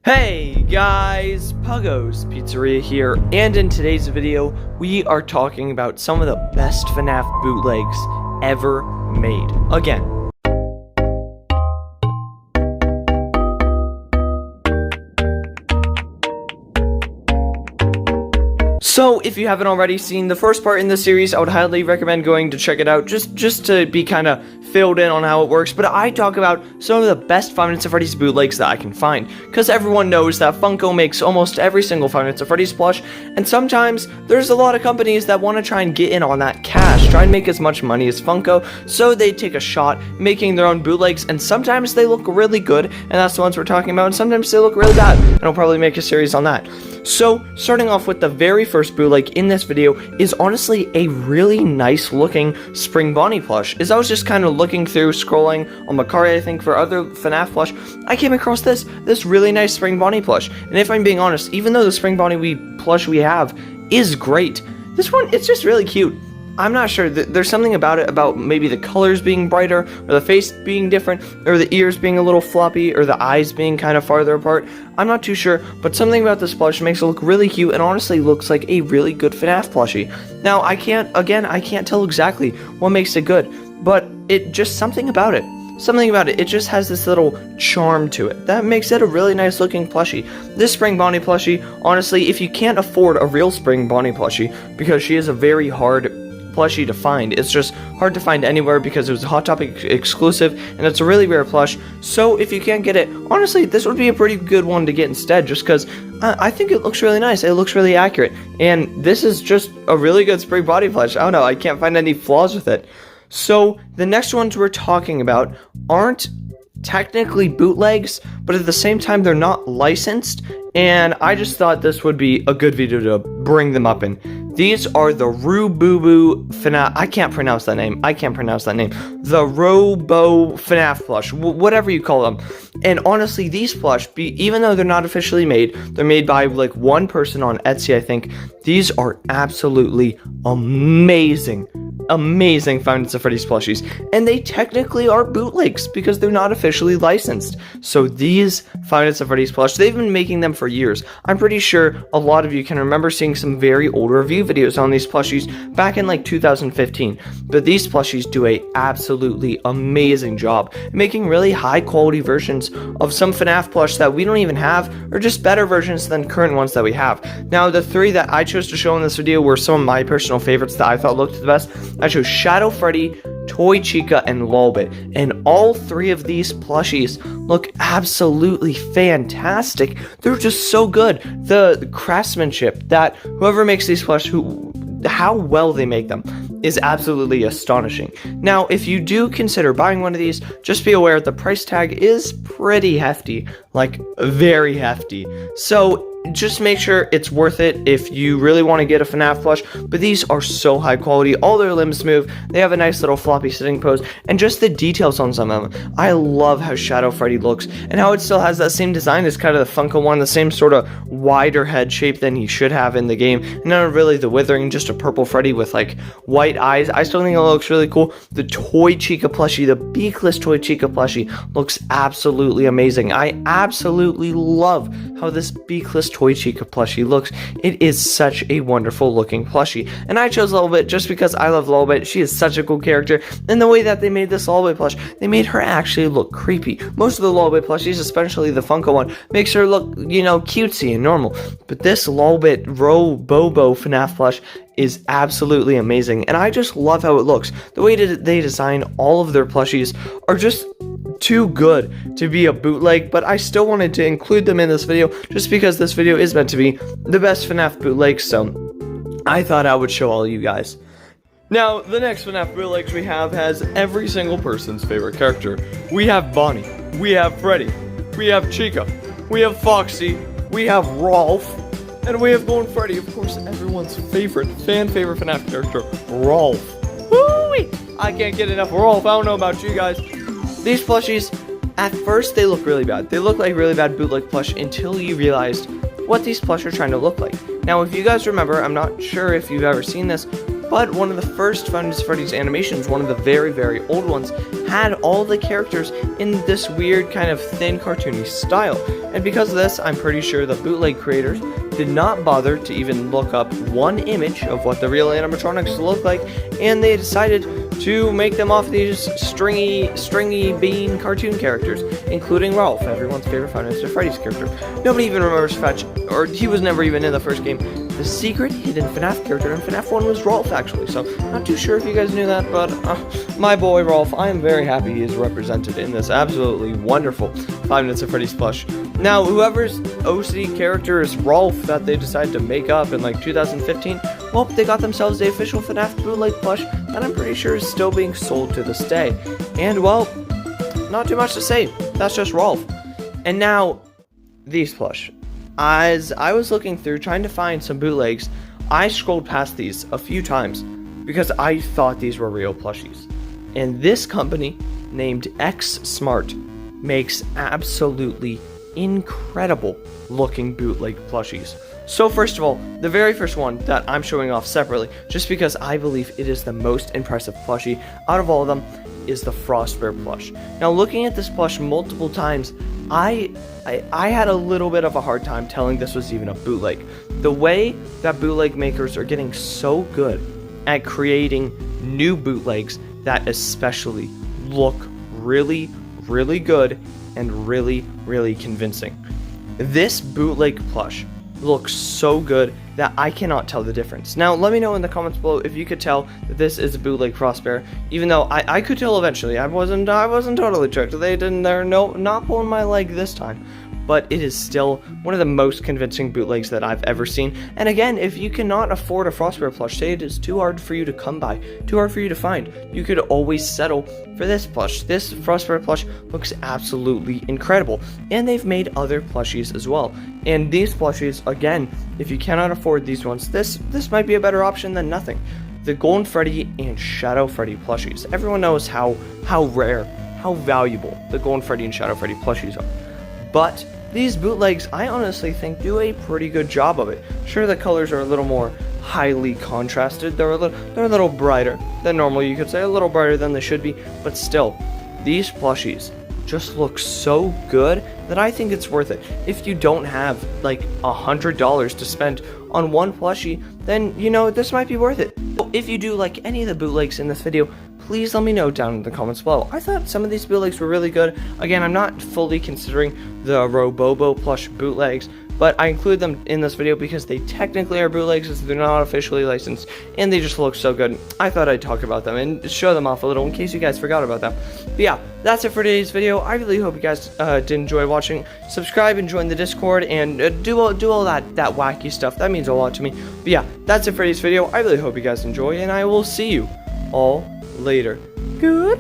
Hey guys, Puggo's Pizzeria here, and in today's video, we are talking about some of the best FNAF bootlegs ever made. Again, so, if you haven't already seen the first part in the series, I would highly recommend going to check it out, just to be kind of filled in on how it works. But I talk about some of the best Five Nights at Freddy's bootlegs that I can find, because everyone knows that Funko makes almost every single Five Nights at Freddy's plush, and sometimes there's a lot of companies that want to try and get in on that cash, try and make as much money as Funko, so they take a shot making their own bootlegs, and sometimes they look really good, and that's the ones we're talking about, and sometimes they look really bad, and I'll probably make a series on that. So, starting off with the very first bootleg in this video is honestly a really nice looking Spring Bonnie plush. As I was just kind of looking through, scrolling on Macari, I think, for other FNAF plush, I came across this really nice Spring Bonnie plush. And if I'm being honest, even though the Spring Bonnie plush we have is great, this one, it's just really cute. I'm not sure, there's something about it, about maybe the colors being brighter, or the face being different, or the ears being a little floppy, or the eyes being kind of farther apart. I'm not too sure, but something about this plush makes it look really cute, and honestly looks like a really good FNAF plushie. Now, I can't tell exactly what makes it good, but something about it. It just has this little charm to it that makes it a really nice looking plushie. This Spring Bonnie plushie, honestly, if you can't afford a real Spring Bonnie plushie, because she is a very hard plushie to find. It's just hard to find anywhere because it was a Hot Topic exclusive, and it's a really rare plush. So if you can't get it, honestly, this would be a pretty good one to get instead, just because I think it looks really nice. It looks really accurate, and this is just a really good Spring Bonnie plush. I don't know, I can't find any flaws with it. So the next ones we're talking about aren't technically bootlegs, but at the same time they're not licensed, and I just thought this would be a good video to bring them up in. These are the Robo FNAF. I can't pronounce that name. The Robo FNAF plush, whatever you call them. And honestly, these plush, even though they're not officially made, they're made by like one person on Etsy, I think. These are absolutely amazing Five Nights at Freddy's plushies, and they technically are bootlegs because they're not officially licensed. So these Five Nights at Freddy's plush, they've been making them for years. I'm pretty sure a lot of you can remember seeing some very old review videos on these plushies back in like 2015, but these plushies do a absolutely amazing job making really high quality versions of some FNAF plush that we don't even have, or just better versions than current ones that we have. Now, the three that I chose to show in this video were some of my personal favorites that I thought looked the best. I chose Shadow Freddy, Toy Chica, and Lolbit, and all three of these plushies look absolutely fantastic. They're just so good. The craftsmanship that whoever makes these plush, how well they make them is absolutely astonishing. Now, if you do consider buying one of these, just be aware the price tag is pretty hefty, like very hefty. So just make sure it's worth it if you really want to get a FNAF plush, but these are so high quality. All their limbs move, they have a nice little floppy sitting pose, and just the details on some of them. I love how Shadow Freddy looks, and how it still has that same design as kind of the Funko one, the same sort of wider head shape than he should have in the game, and not really the withering, just a purple Freddy with like white eyes. I still think it looks really cool. The Toy Chica plushie, the beakless Toy Chica plushie, looks absolutely amazing. I absolutely love how this beakless Toy Chica plushie looks. It is such a wonderful looking plushie, and I chose Lolbit just because I love Lolbit. She is such a cool character, and the way that they made this Lolbit plush, they made her actually look creepy. Most of the Lolbit plushies, especially the Funko one, makes her look, cutesy and normal, but this Lolbit Robo FNAF plush is absolutely amazing, and I just love how it looks. The way that they design all of their plushies are just too good to be a bootleg, but I still wanted to include them in this video just because this video is meant to be the best FNAF bootleg, so I thought I would show all you guys. Now, the next FNAF bootlegs we have has every single person's favorite character. We have Bonnie, we have Freddy, we have Chica, we have Foxy, we have Rolf, and we have Golden Freddy, of course, everyone's favorite FNAF character, Rolf. Woo-wee! I can't get enough of Rolf. I don't know about you guys. These plushies, at first, they look really bad. They look like really bad bootleg plush until you realized what these plush are trying to look like. Now, if you guys remember, I'm not sure if you've ever seen this, but one of the first Five Nights at Freddy's animations, one of the very, very old ones, had all the characters in this weird kind of thin cartoony style. And because of this, I'm pretty sure the bootleg creators did not bother to even look up one image of what the real animatronics look like, and they decided to make them off these stringy bean cartoon characters, including Rolf, everyone's favorite Five Nights at Freddy's character. Nobody even remembers Fetch, or he was never even in the first game. The secret hidden FNAF character in FNAF 1 was Rolf, actually, so not too sure if you guys knew that, but my boy Rolf, I am very happy he is represented in this absolutely wonderful Five Nights at Freddy's plush. Now, whoever's OC character is Rolf that they decided to make up in like 2015, well, they got themselves the official FNAF bootleg plush that I'm pretty sure is still being sold to this day. And, well, not too much to say, that's just Rolf. And now, these plush. As I was looking through trying to find some bootlegs, I scrolled past these a few times because I thought these were real plushies. And this company, named X Smart, makes absolutely incredible looking bootleg plushies. So first of all, the very first one that I'm showing off separately, just because I believe it is the most impressive plushie out of all of them, is the Frostbear plush. Now, looking at this plush multiple times, I had a little bit of a hard time telling this was even a bootleg. The way that bootleg makers are getting so good at creating new bootlegs that especially look really, really good and really, really convincing. This bootleg plush looks so good that I cannot tell the difference. Now, let me know in the comments below if you could tell that this is a bootleg Frostbear, even though I could tell eventually. I wasn't totally tricked. They're not pulling my leg this time. But it is still one of the most convincing bootlegs that I've ever seen. And again, if you cannot afford a Frostbear plush, say it is too hard for you to come by, too hard for you to find, you could always settle for this plush. This Frostbear plush looks absolutely incredible. And they've made other plushies as well. And these plushies, again, if you cannot afford these ones, this might be a better option than nothing. The Golden Freddy and Shadow Freddy plushies. Everyone knows how rare, how valuable the Golden Freddy and Shadow Freddy plushies are. But these bootlegs, I honestly think, do a pretty good job of it. Sure, the colors are a little more highly contrasted. They're a little brighter than normal, you could say, a little brighter than they should be. But still, these plushies just look so good that I think it's worth it. If you don't have like $100 to spend on one plushie, then this might be worth it. If you do like any of the bootlegs in this video, please let me know down in the comments below. I thought some of these bootlegs were really good. Again, I'm not fully considering the Robo plush bootlegs, but I include them in this video because they technically are bootlegs as they're not officially licensed, and they just look so good. I thought I'd talk about them and show them off a little in case you guys forgot about them. But yeah, that's it for today's video. I really hope you guys did enjoy watching. Subscribe and join the Discord and do all that wacky stuff. That means a lot to me. But yeah, that's it for today's video. I really hope you guys enjoy, and I will see you all later. Good